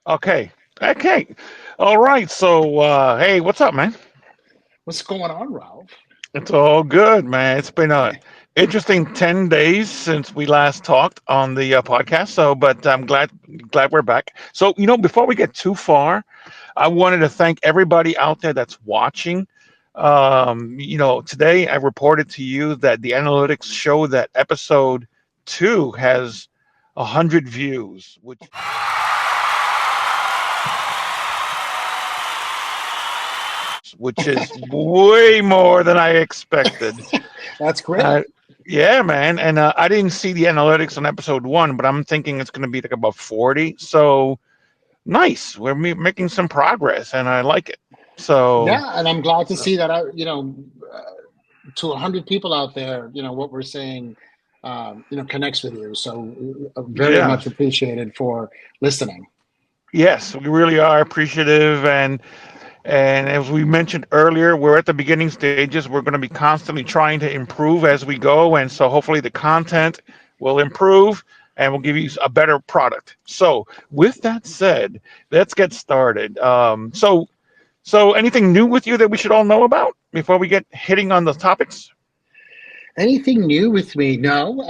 Okay. Okay. All right. So, hey, what's up, man? What's going on, Ralph? It's all good, man. It's been a interesting 10 days since we last talked on the podcast. So, but I'm glad we're back. So, before we get too far, I wanted to thank everybody out there that's watching. Today I reported to you that the analytics show that episode 2 has 100 views, which is way more than I expected. That's great. Uh, yeah, man. And I didn't see the analytics on episode 1, but I'm thinking it's going to be like about 40. So nice. We're making some progress, and I like it. So, Yeah, and I'm glad to see that. To 100 people out there, what we're saying, connects with you. So very yeah. much appreciated for listening. Yes, we really are appreciative, and as we mentioned earlier, we're at the beginning stages. We're going to be constantly trying to improve as we go, and so hopefully the content will improve and we'll give you a better product. So, with that said, let's get started. So anything new with you that we should all know about before we get hitting on the topics? Anything new with me? No,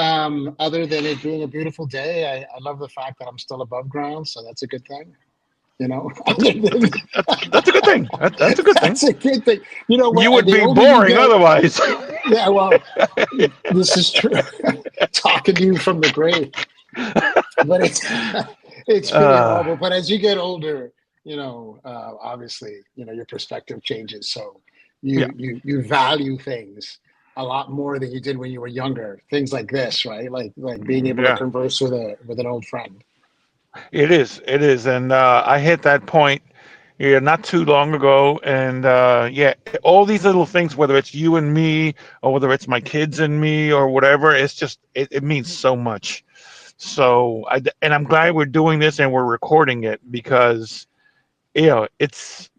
other than it being a beautiful day. I love the fact that I'm still above ground, so that's a good thing. That's Other than that's a good thing. That's a good thing. that's a good thing. You would The be older you boring get, otherwise. yeah, well, this is true. Talking to you from the grave, but it's pretty uh, horrible. But as you get older, obviously, your perspective changes. So yeah, you value things a lot more than you did when you were younger. Things like this, right? Like being able to yeah. converse with an old friend. It is. It is. And I hit that point, yeah, not too long ago. And yeah, all these little things, whether it's you and me, or whether it's my kids and me, or whatever, it means so much. So and I'm glad we're doing this and we're recording it because it's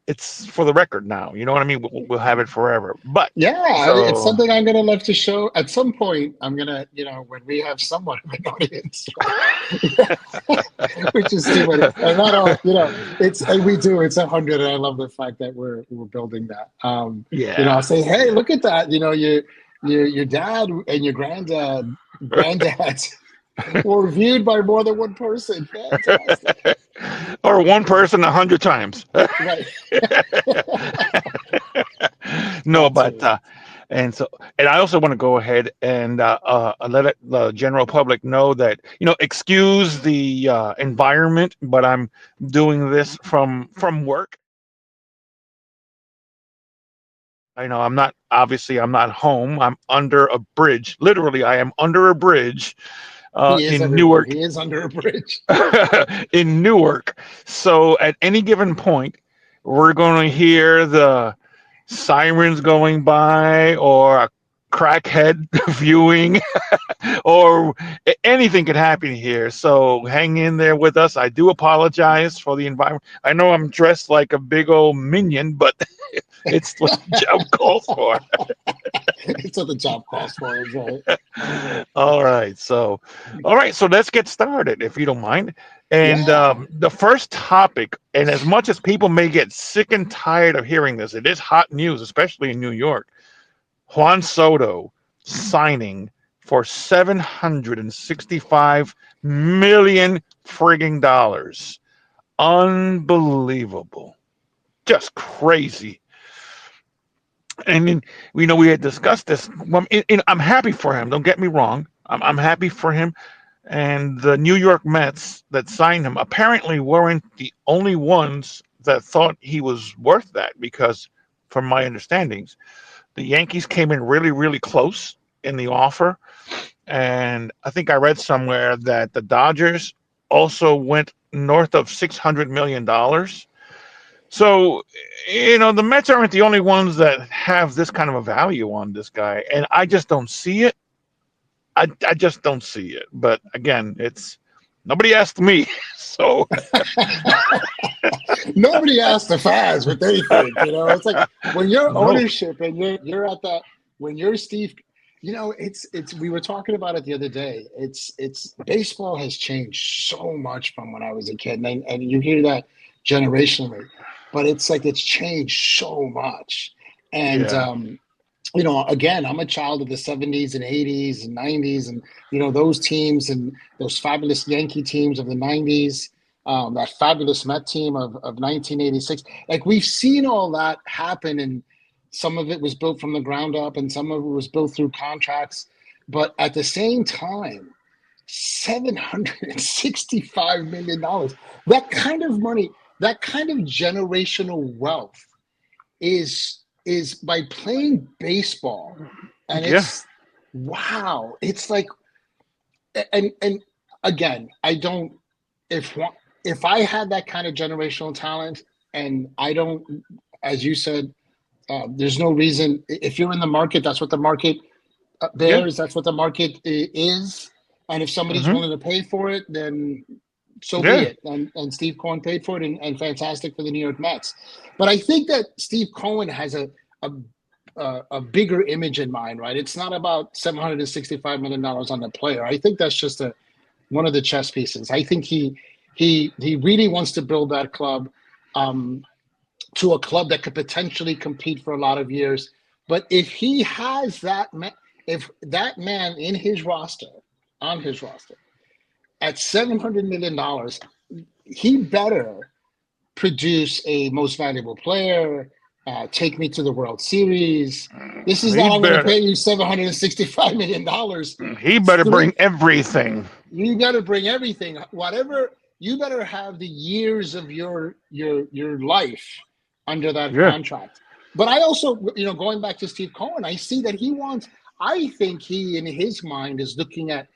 for the record now. You know what I mean? We'll have it forever. But Yeah, it's so something I'm gonna love to show at some point. I'm gonna, when we have somewhat of an audience, right? Which is too many, and not all, it's and we do. It's 100, and I love the fact that we're building that. I'll yeah. say, hey, look at that. Your dad and your granddad were viewed by more than one person. Fantastic, Or one person 100 times. right? No, That but too. and I also want to go ahead and let the general public know that excuse the environment, but I'm doing this from work. I know I'm not home. I'm under a bridge. Literally, I am under a bridge He is in everyone. Newark, He is under a bridge. in Newark. So at any given point, we're going to hear the sirens going by or a crackhead viewing or anything could happen here. So hang in there with us. I do apologize for the environment. I know I'm dressed like a big old minion, but it's what the job calls for. It's what the job calls for, is right. all right. So, all right. So let's get started, if you don't mind. And Yeah. the first topic, and as much as people may get sick and tired of hearing this, it is hot news, especially in New York. Juan Soto signing for 765 million frigging dollars. Unbelievable. Just crazy. And then, we had discussed this. Well, I'm happy for him. Don't get me wrong. I'm happy for him. And the New York Mets that signed him apparently weren't the only ones that thought he was worth that because, from my understandings, the Yankees came in really, really close in the offer. And I think I read somewhere that the Dodgers also went north of $600 million. So, the Mets aren't the only ones that have this kind of a value on this guy. And I just don't see it. I just don't see it. But again, it's nobody asked me. So, Nobody asked the fans what they think. It's like when you're no. ownership and you're at that when you're Steve. it's we were talking about it the other day. It's baseball has changed so much from when I was a kid, and you hear that generationally, but it's like it's changed so much. And Yeah. again, I'm a child of the 70s and 80s and 90s, and those teams and those fabulous Yankee teams of the 90s, that fabulous Met team of 1986. Like we've seen all that happen, and some of it was built from the ground up, and some of it was built through contracts. But at the same time, $765 million, that kind of money, that kind of generational wealth is by playing baseball. And Yeah. it's wow, it's like, and again, I don't, if if I had that kind of generational talent, and I don't, as you said, there's no reason. If you're in the market, that's what the market Yeah. bears, that's what the market is. And if somebody's Hmm. willing to pay for it, then so be Yeah. it. And Steve Cohen paid for it, and fantastic for the New York Mets. But I think that Steve Cohen has a a bigger image in mind, right? It's not about $765 million on the player. I think that's just a one of the chess pieces. I think he really wants to build that club, um, to a club that could potentially compete for a lot of years. But if he has if that man in his roster, on his roster, at $700 million, he better produce a most valuable player, take me to the World Series. This is He not, I'm going to better. pay you $765 million. He better bring Three, everything. you got to bring everything, whatever. You better have the years of your life under that Yeah. contract. But I also, going back to Steve Cohen, I see that he wants. I think he, in his mind, is looking at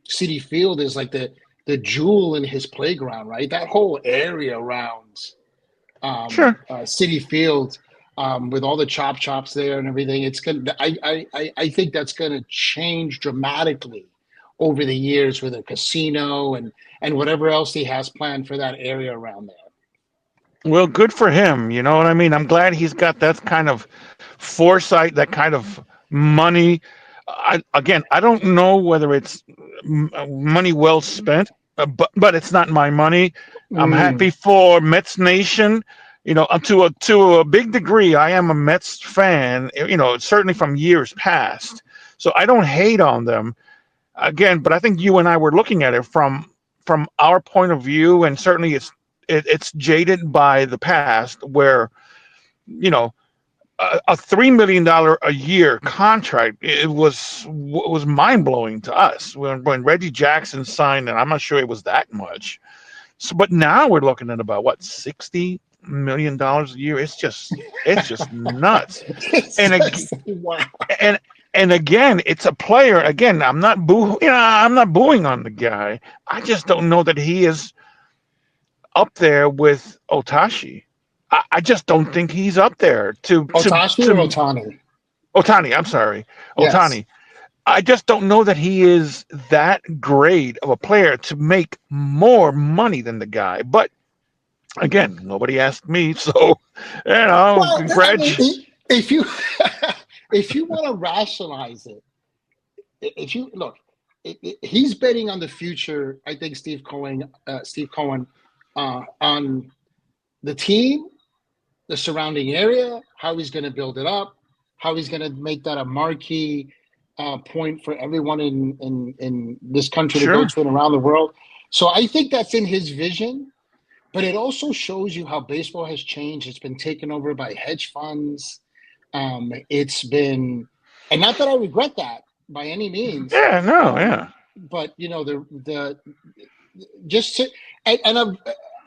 City Field as like the jewel in his playground, right? That whole area around Sure. City Field, with all the chops there and everything. It's gonna. I think that's gonna change dramatically over the years with a casino and whatever else he has planned for that area around there. Well, good for him. You know what I mean? I'm glad he's got that kind of foresight, that kind of money. Again, I don't know whether it's money well spent, but it's not my money. I'm Mm, happy for Mets Nation. To a big degree, I am a Mets fan. Certainly from years past. So I don't hate on them. Again, but I think you and I were looking at it from our point of view, and certainly it's jaded by the past, where you know a $3 million a year contract, it was mind blowing to us when Reggie Jackson signed, and I'm not sure it was that much. So, but now we're looking at about what, $60 million a year. It's just nuts. it's And just wow. and and again, it's a player. Again, I'm not booing on the guy. I just don't know that he is up there with Otashi. I just don't think he's up there Otashi or to Otani? Otani. I'm sorry, Yes. Otani. I just don't know that he is that great of a player to make more money than the guy. But again, nobody asked me, so Well, I mean, congrats. if you if you want to rationalize it, if you look, he's betting on the future. I think Steve Cohen, on the team, the surrounding area, how he's going to build it up, how he's going to make that a marquee point for everyone in this country to go Sure, to and around the world. So I think that's in his vision. But it also shows you how baseball has changed. It's been taken over by hedge funds. It's been, and not that I regret that by any means, yeah, no, yeah, but the just to, and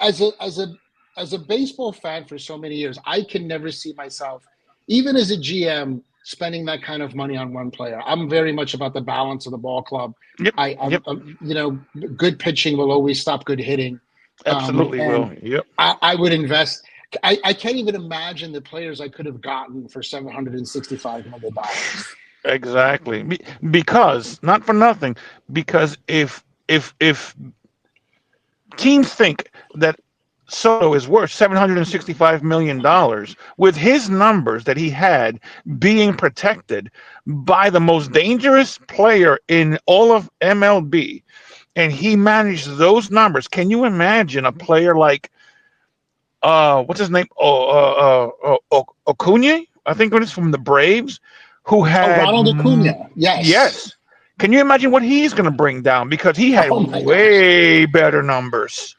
as a baseball fan for so many years, I can never see myself, even as a GM, spending that kind of money on one player. I'm very much about the balance of the ball club. yep, I'm, yep, good pitching will always stop good hitting, absolutely and will, yep. I would invest. I can't even imagine the players I could have gotten for $765 million. Exactly. Because not for nothing. Because if teams think that Soto is worth $765 million with his numbers that he had being protected by the most dangerous player in all of MLB. And he managed those numbers. Can you imagine a player like what's his name? Acuna, I think it is from the Braves, who Oh, had Ronald Acuna. Yes. yes. Can you imagine what he's going to bring down because he had Oh my gosh. way better numbers.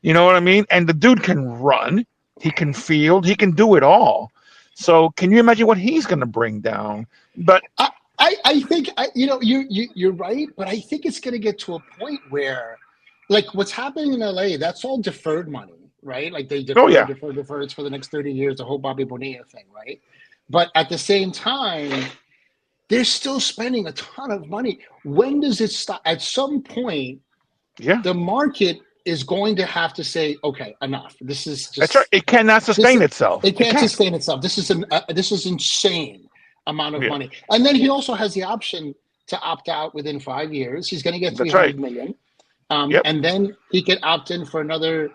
You know what I mean? And the dude can run, he can field, he can do it all. So can you imagine what he's going to bring down? But I think you're right, but I think it's going to get to a point where, like what's happening in LA, that's all deferred money, right? Like they oh defer, yeah, defer, defer. It's for the next 30 years, the whole Bobby Bonilla thing, right? But at the same time, they're still spending a ton of money. When does it stop? At some point, yeah, the market is going to have to say, okay, enough. This is that's right. just It cannot this. sustain itself. It It can't can't. sustain itself. This is insane amount of Yeah, money. And then he also has the option to opt out within 5 years. He's going to get that's right. 300 million, Yep. and then he can opt in for another.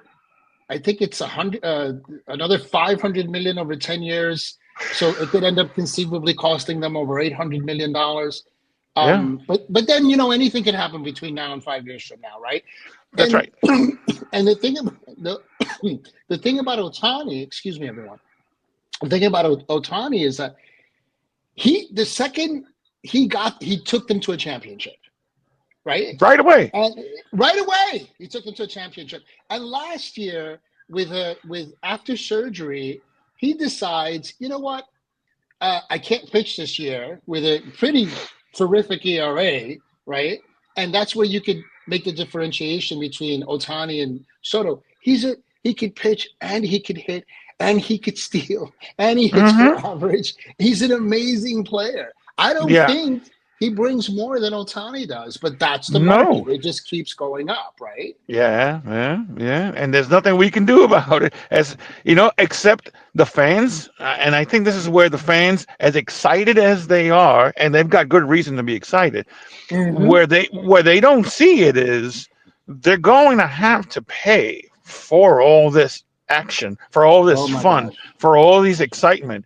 I think it's another 500 million over 10 years. So it could end up conceivably costing them over $800 million. Yeah, But then anything can happen between now and 5 years from now, right? that's And right. and the thing about the thing about Otani, excuse me, everyone. The thing about Otani is that the second he took them to a championship, right? Right away. And right away he took them to a championship. And last year, with after surgery, he decides, you know what, I can't pitch this year with a pretty terrific ERA, right? And that's where you could make the differentiation between Otani and Soto. He could pitch and he could hit and he could steal and he hits for Hmm. average. He's an amazing player. I don't Yeah. think he brings more than Otani does, but that's the market. No. It just keeps going up, right? Yeah, yeah, yeah, and there's nothing we can do about it, as you know, except the fans. And I think this is where the fans, as excited as they are, and they've got good reason to be excited, Mm-hmm. where they don't see it is they're going to have to pay for all this action, for all this Oh my fun, gosh. for all these excitement.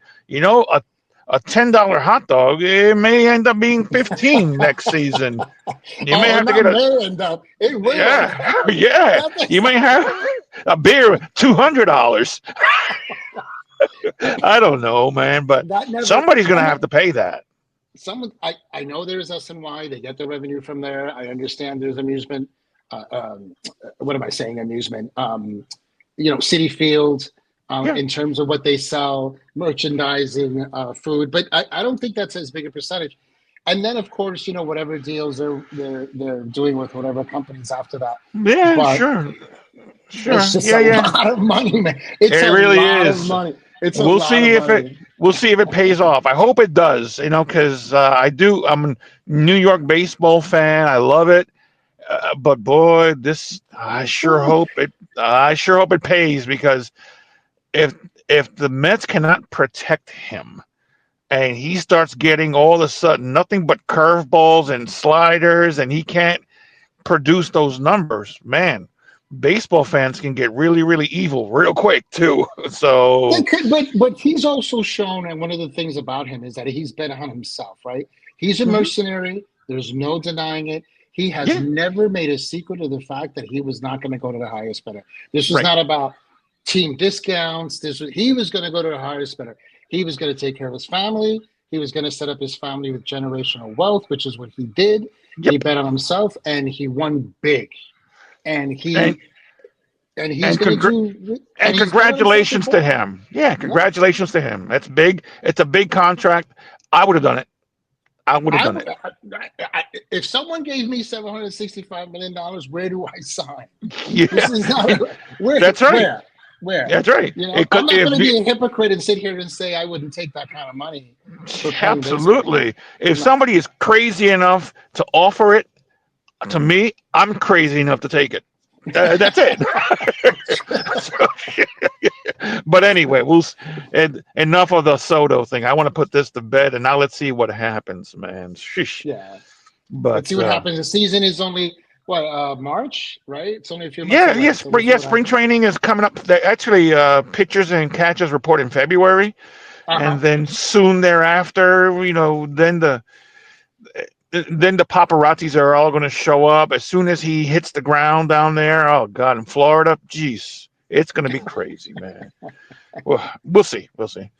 A $10 hot dog, it may end up being 15 next season. You may Oh, have to not get a may end up. It will. yeah, yeah. You may have a beer $200. I don't know, man, but That never. somebody's gonna And have to pay that. I know there's SNY. They get the revenue from there. I understand there's amusement. What am I saying? Amusement. City Field. Yeah, In terms of what they sell, merchandising, food, but I don't think that's as big a percentage. And then, of course, whatever deals they're doing with whatever companies after that. yeah, But sure, it's sure, just yeah, a yeah. lot of money, man. It's It a really lot of is. money. It's a We'll lot see of if it. money. We'll see if it pays off. I hope it does. Because I do. I'm a New York baseball fan. I love it. But boy, this I sure Whew. hope it. I sure hope it pays because if if the Mets cannot protect him and he starts getting all of a sudden nothing but curveballs and sliders and he can't produce those numbers, man, baseball fans can get really, really evil real quick too. They So could, but he's also shown, and one of the things about him is that he's bet on himself, right? He's a mhm, mercenary. There's no denying it. He has yeah, never made a secret of the fact that he was not going to go to the highest bidder. This was right. not about team discounts. He was going to go to the highest bidder. He was going to take care of his family. He was going to set up his family with generational wealth, which is what he did. He Yep. bet on himself, and he won big. And And he's and going to congr- do, and and he's bet on himself congratulations to before. him. Yeah, Yeah. congratulations to him. That's big. It's a big contract. I would have done it. I would have I, done it. if someone gave me $765 million, where do I sign? This Yeah, is not where, that's right. where. That's right. It I'm could not if going to you, be a hypocrite and sit here and say I wouldn't take that kind of money for playing baseball. absolutely. If No, somebody is crazy enough to offer it to me, I'm crazy enough to take it. That's it. But anyway, enough of the Soto thing. I want to put this to bed, and now let's see what happens, man. Sheesh. yeah. Let's see But what happens. The season is only what, March, right? It's only a few months Yeah, away. yes, So we'll see yeah. what Spring happens. training is coming up. Actually, pitchers and catchers report in February, and Uh-huh. then soon thereafter, then the paparazzis are all going to show up as soon as he hits the ground down there. Oh God, in Florida, jeez, it's going to be crazy, man. Well, we'll see, we'll see.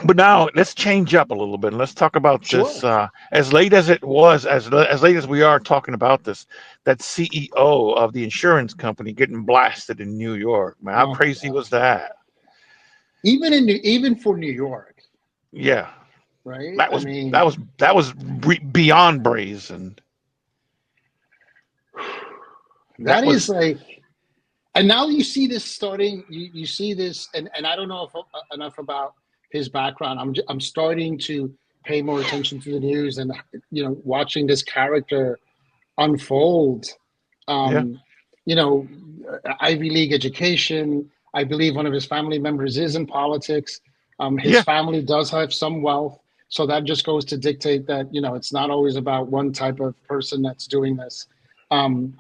But now let's change up a little bit and let's talk about this. Sure. As late as it was, as late as we are talking about this, that CEO of the insurance company getting blasted in New York, man, how Oh my crazy was gosh. that? Even for New York, Yeah, right? that I was that mean, was that was beyond brazen. that That is was like, and now you see this starting. You see this, and I don't know if, enough about his background. I'm starting to pay more attention to the news, and watching this character unfold. yeah, Um, you know, Ivy League education. I believe one of his family members is in politics. His yeah, family does have some wealth, so that just goes to dictate that it's not always about one type of person that's doing this. Um,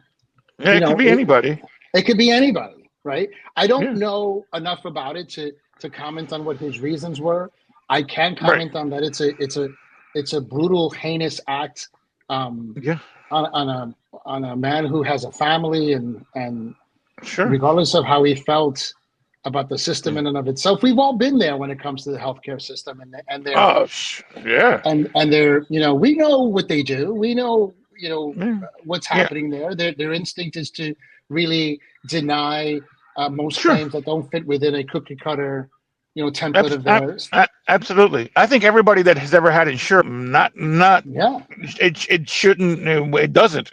yeah. you It could know, be it, anybody. it could be anybody, right? I don't Yeah, know enough about it to comment on what his reasons were. I can right. comment on that it's a brutal, heinous act, um, Yeah, on a man who has a family, and sure. regardless of how he felt about the system Yeah. in and of itself, we've all been there when it comes to the healthcare system, and their Oh, yeah, and their we know what they do. We know yeah, what's yeah. happening there. Their instinct is to really deny most Sure. claims that don't fit within a cookie cutter template of theirs. Absolutely. I think everybody that has ever had insurance, not Yeah, it shouldn't, it doesn't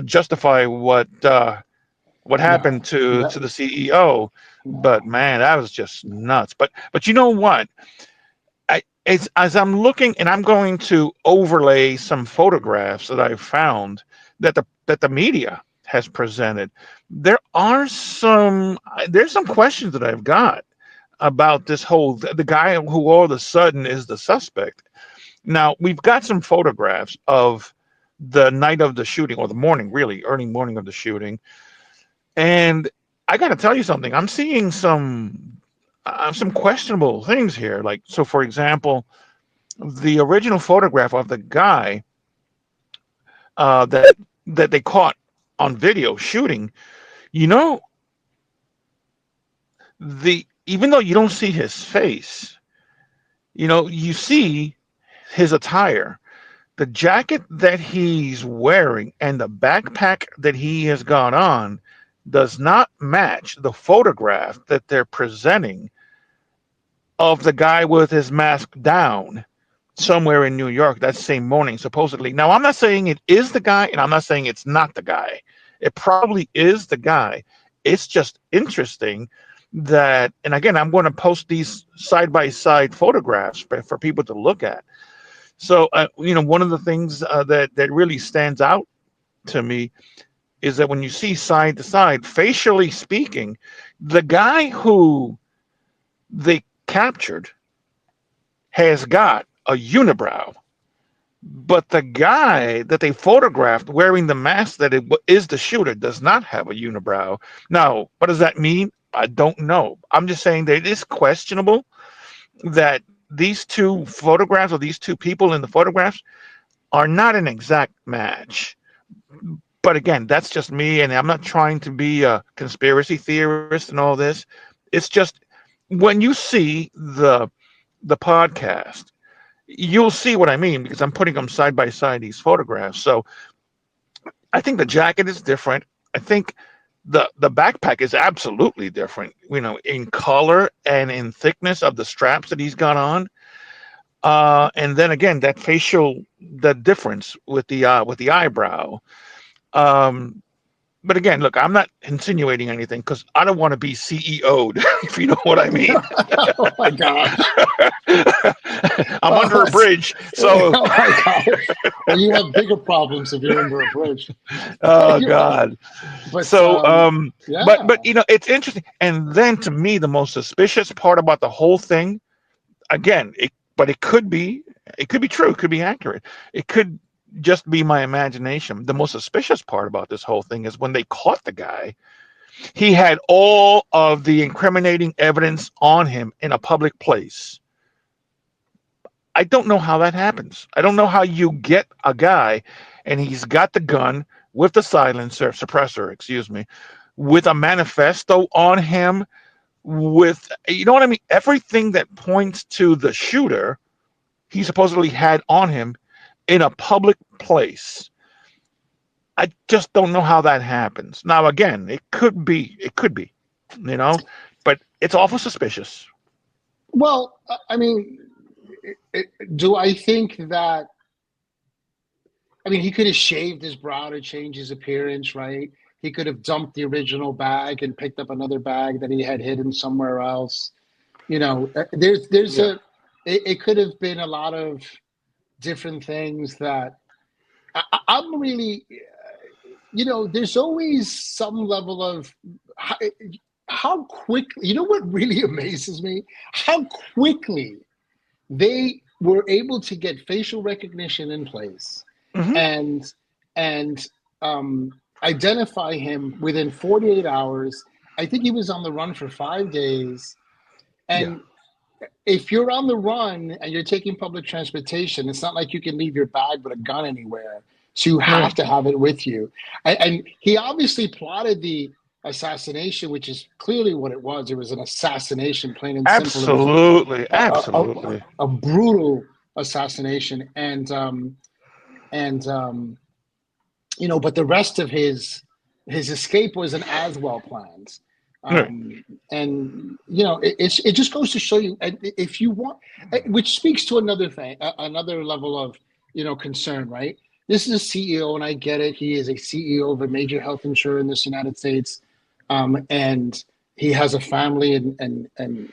justify what no, happened to that, the CEO. But no, man, that was just nuts. But you know what? As I'm looking, and I'm going to overlay some photographs that I found that the media has presented. There are there's some questions that I've got about this whole the guy who all of a sudden is the suspect. Now we've got some photographs of the night of the shooting, or the morning, really early morning of the shooting, and I got to tell you something. I'm seeing some questionable things here. Like, so for example, the original photograph of the guy that they caught on video shooting. You know, the even though you don't see his face, you see his attire. The jacket that he's wearing and the backpack that he has got on does not match the photograph that they're presenting of the guy with his mask down somewhere in New York that same morning, supposedly. Now, I'm not saying it is the guy, and I'm not saying it's not the guy. It probably is the guy. It's just interesting that, and again, I'm going to post these side by side photographs for people to look at. So, one of the things that really stands out to me is that when you see side to side, facially speaking, the guy who they captured has got a unibrow, but the guy that they photographed wearing the mask that is the shooter does not have a unibrow. Now, what does that mean? I don't know. I'm just saying that it is questionable that these two photographs, or these two people in the photographs, are not an exact match. But again, that's just me, and I'm not trying to be a conspiracy theorist and all this. It's just when you see the podcast, you'll see what I mean, because I'm putting them side by side, these photographs. So I think the jacket is different. I think the backpack is absolutely different, in color and in thickness of the straps that he's got on. And then again, the difference with the eyebrow. Um, but again, look, I'm not insinuating anything because I don't want to be CEO'd, if you know what I mean. oh my gosh, I'm oh, under a bridge, so oh my gosh. Well, you have bigger problems if you're under a bridge. oh God. But So, but yeah, it's interesting. And then to me, the most suspicious part about the whole thing, again, but it could be true, it could be accurate. It could just be my imagination. The most suspicious part about this whole thing is when they caught the guy, he had all of the incriminating evidence on him in a public place. I don't know how that happens. I don't know how you get a guy and he's got the gun with the silencer, suppressor, excuse me, with a manifesto on him, with, you know what I mean? Everything that points to the shooter, he supposedly had on him in a public place. I just don't know how that happens. Now, again, it could be, you know, but it's awful suspicious. Well, I mean, do I think that? I mean, he could have shaved his brow to change his appearance, right? He could have dumped the original bag and picked up another bag that he had hidden somewhere else. There's Yeah. it could have been a lot of different things that I'm really, there's always some level of how, how quickly, what really amazes me? How quickly they were able to get facial recognition in place Hmm. and and identify him within 48 hours. I think he was on the run for 5 days. Yeah. And if you're on the run and you're taking public transportation, it's not like you can leave your bag with a gun anywhere. So you have Right. to have it with you. And he obviously plotted the assassination, which is clearly what it was. It was an assassination, plain and simple. It was Absolutely. a, Absolutely. a brutal assassination. And but the rest of his escape was an as well planned. Right. And it just goes to show you, if you want, which speaks to another thing, another level of concern, right? This is a CEO, and I get it. He is a CEO of a major health insurer in this United States, and he has a family, and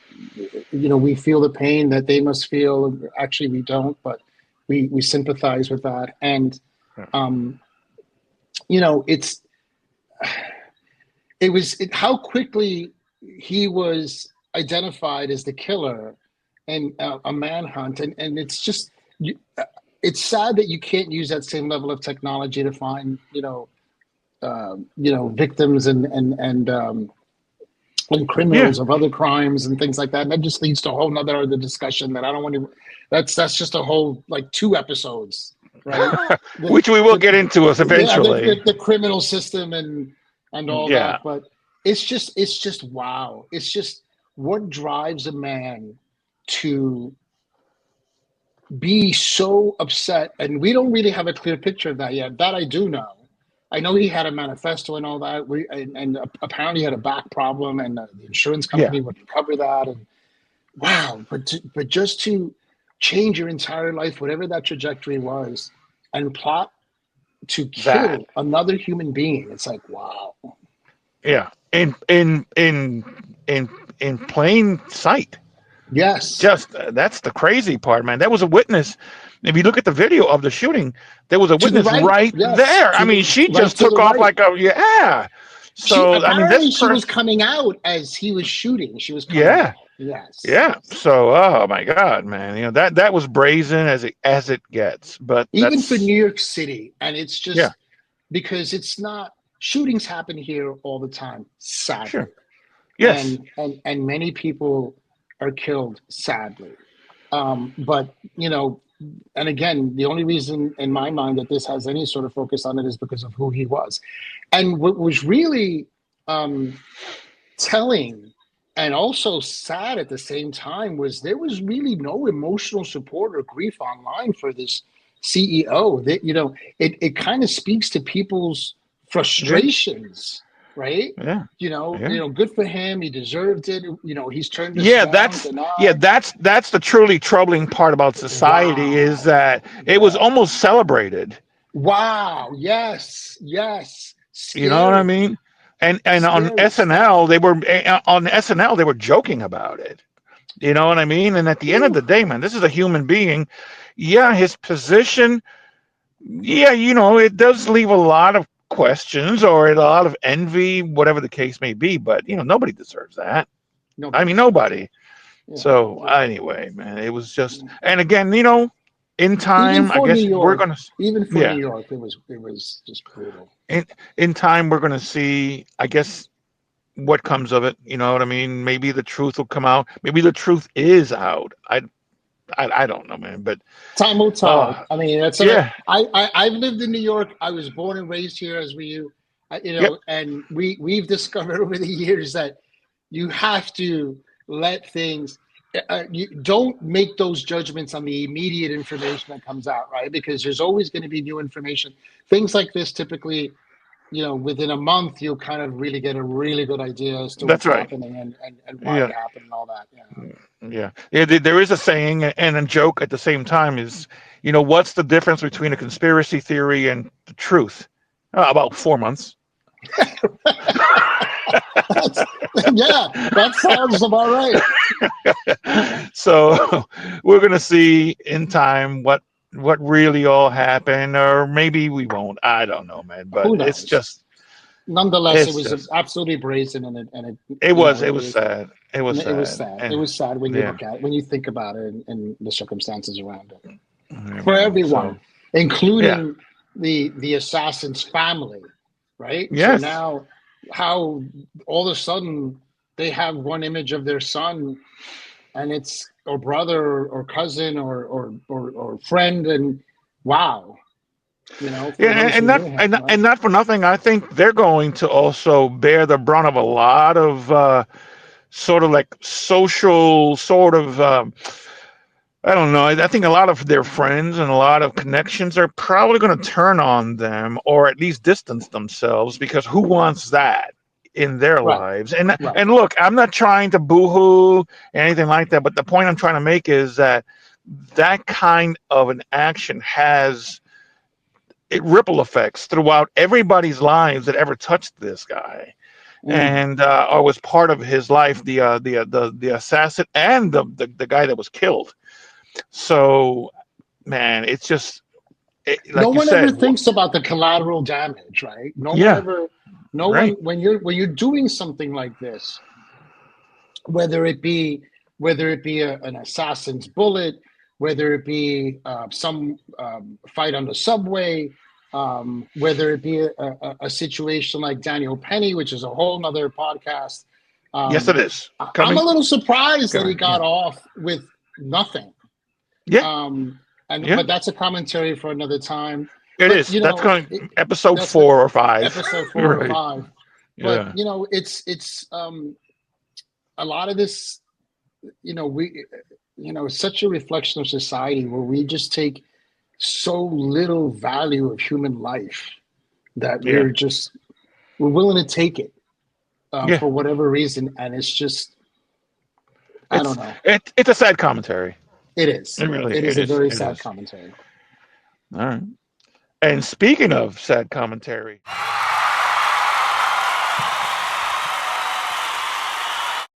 we feel the pain that they must feel. Actually, we don't, but we sympathize with that. And um, it's how quickly he was identified as the killer and a manhunt, and it's just it's sad that you can't use that same level of technology to find victims and Yeah. criminals of other crimes and things like that. And that just leads to a whole nother other discussion that I don't want to. That's just a whole like 2 episodes, right? The, Which we will the get into us yeah, eventually. the criminal system and all that. Yeah. But it's just wow. It's just what drives a man to be so upset. And we don't really have a clear picture of that yet. That I do know. I know he had a manifesto and all that. And apparently he had a back problem, and the insurance Yeah. company would cover that. And wow, but just to change your entire life, whatever that trajectory was, and plot to That. kill another human being, it's like wow. Yeah. In in plain sight. Yes, Just that's the crazy part, man. There was a witness. If you look at the video of the shooting, there was a to the witness right. right Yes, there. I mean, she right just to the took off right. like a, yeah. She So I mean, this apparently she was person, coming out as he was shooting. She was coming yeah, out. Yes, yeah. So oh my God, man, that was brazen as it gets. But even for that's, New York City, and it's yeah, just because it's not shootings happen here all the time, sadly, sure, yes, and many people are killed, sadly. But and again, the only reason in my mind that this has any sort of focus on it is because of who he was, and what was really um, telling and also sad at the same time was there was really no emotional support or grief online for this CEO. That it kind of speaks to people's yeah, frustrations, right? yeah, yeah. Good for him. He deserved it. He's turned the Yeah, swamp that's yeah, denied. that's the truly troubling part about society is Wow. that it was Yeah. almost celebrated. Wow. Yes. Yes. You know what I Scary. mean? And on Scary. SNL they were joking about it. You know what I mean? And at the end of Whew. the day, man, this is a human being. Yeah, his position, yeah, it does leave a lot of questions or a lot of envy, whatever the case may be, but nobody deserves that. I Nobody mean, deserves nobody. it. Yeah. So Yeah. anyway, man, it was just, and again, in Even time, I for New guess we're York, gonna. even for New Yeah, York, it was just brutal. in time we're gonna see. I guess what comes of it. You know what I mean? Maybe the truth will come out. Maybe the truth is out. I don't know, man. But Time will tell. uh, I mean, yeah, I've lived in New York. I was born and raised here, as we, yep, and we've discovered over the years that you have to let things. You don't make those judgments on the immediate information that comes out, right? Because there's always going to be new information. Things like this typically, within a month, you'll kind of really get a really good idea as to that's what's right. happening and why it Yeah, happened and all that. Yeah. yeah, yeah. There is a saying and a joke at the same time. Is what's the difference between a conspiracy theory and the truth? About 4 months. That's, yeah, that sounds about right. So we're gonna see in time what really all happened, or maybe we won't. I don't know, man. But Who knows? Nonetheless, it it's was just absolutely brazen, and it you know, was it, it it was was sad. It was it was sad, sad. It and was sad when you yeah, look at it, when you think about it, and the circumstances around it yeah, for man. everyone, So yeah, including the assassin's family, right? So yes, now, how all of a sudden they have one image of their son, and it's or brother or cousin or friend, and wow, yeah, for those who and knew him, right? not for nothing. I think they're going to also bear the brunt of a lot of sort of like social sort of. I don't know. I think a lot of their friends and a lot of connections are probably going to turn on them or at least distance themselves because who wants that in their Right, lives? And right. and look, I'm not trying to boohoo anything like that, but the point I'm trying to make is that that kind of an action has it ripple effects throughout everybody's lives that ever touched this guy Mm. and or was part of his life, the assassin and the guy that was killed. So man, it's just No like you one ever said. thinks about the collateral damage, right? Yeah, No one right. when you're doing something like this, whether it be an assassin's bullet, whether it be some fight on the subway, whether it be a situation like Daniel Penny, which is a whole nother podcast. Yes, it Um, is I'm a coming. little surprised that he Coming. Yeah, got off with nothing. yeah, Um, and yeah. but that's a commentary for another time. It But is. That's going episode that's the 4 or 5. episode 4 or Right. 5. But Yeah. it's a lot of this. We it's such a reflection of society where we just take so little value of human life that Yeah. we're willing to take it Yeah. for whatever reason, and it's just I don't It's know. it's a sad commentary. It is. It really It is it a is. very It sad is. commentary. All right. And speaking of sad commentary.